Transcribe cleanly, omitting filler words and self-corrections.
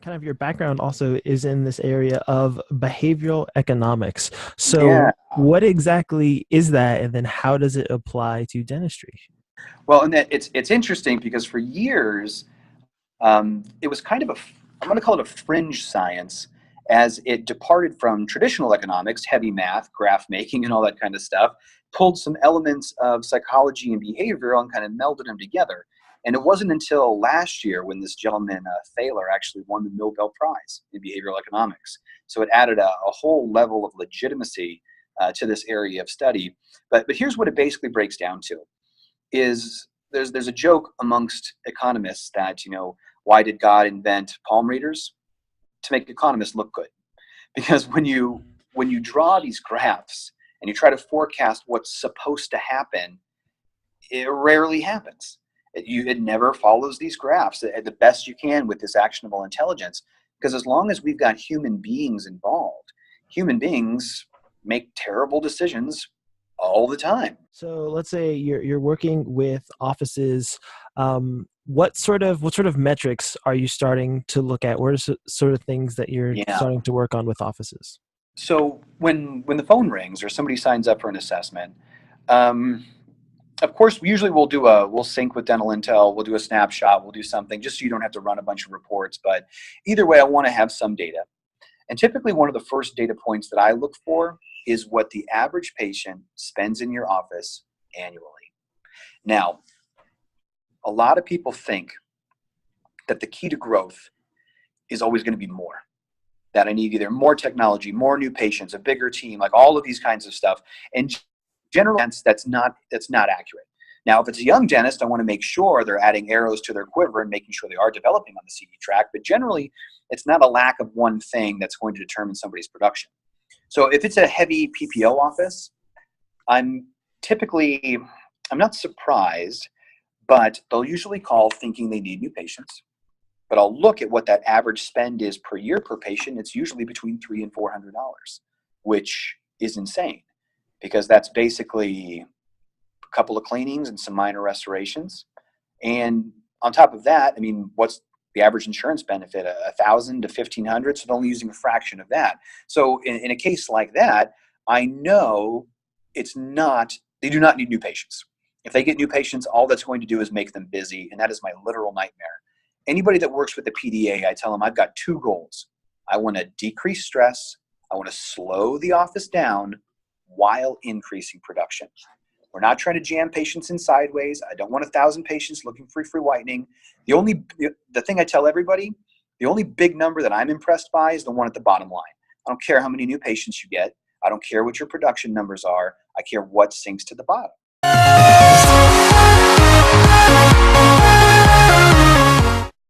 kind of your background also is in this area of behavioral economics. Yeah. So, what exactly is that, and then how does it apply to dentistry? Well, and that it's interesting because for years it was kind of I'm going to call it a fringe science as it departed from traditional economics, heavy math, graph making, and all that kind of stuff, pulled some elements of psychology and behavioral and kind of melded them together. And it wasn't until last year when this gentleman, Thaler, actually won the Nobel Prize in behavioral economics. So it added a whole level of legitimacy to this area of study. But here's what it basically breaks down to is there's a joke amongst economists that, why did God invent palm readers? To make economists look good. Because when you draw these graphs and you try to forecast what's supposed to happen, it rarely happens. It never follows these graphs at the best you can with this actionable intelligence. Because as long as we've got human beings involved, human beings make terrible decisions all the time. So, let's say you're working with offices. What sort of metrics are you starting to look at? What are sort of things that you're Yeah. starting to work on with offices? So when the phone rings or somebody signs up for an assessment, um, of course, usually we'll sync with Dental Intel, we'll do a snapshot, we'll do something just so you don't have to run a bunch of reports. But either way, I want to have some data. And typically, one of the first data points that I look for is what the average patient spends in your office annually. Now, a lot of people think that the key to growth is always going to be more. That I need either more technology, more new patients, a bigger team, like all of these kinds of stuff. And generally, that's not accurate. Now, if it's a young dentist, I want to make sure they're adding arrows to their quiver and making sure they are developing on the CD track. But generally, it's not a lack of one thing that's going to determine somebody's production. So if it's a heavy PPO office, I'm typically, I'm not surprised, but they'll usually call thinking they need new patients. But I'll look at what that average spend is per year per patient. It's usually between $300 and $400, which is insane because that's basically a couple of cleanings and some minor restorations. And on top of that, I mean, what's the average insurance benefit? $1,000 to $1,500. So they're only using a fraction of that. So in a case like that, I know they do not need new patients. If they get new patients, all that's going to do is make them busy. And that is my literal nightmare. Anybody that works with the PDA, I tell them I've got two goals. I want to decrease stress. I want to slow the office down while increasing production. We're not trying to jam patients in sideways. I don't want 1,000 patients looking for free whitening. The thing I tell everybody, the only big number that I'm impressed by is the one at the bottom line. I don't care how many new patients you get. I don't care what your production numbers are. I care what sinks to the bottom.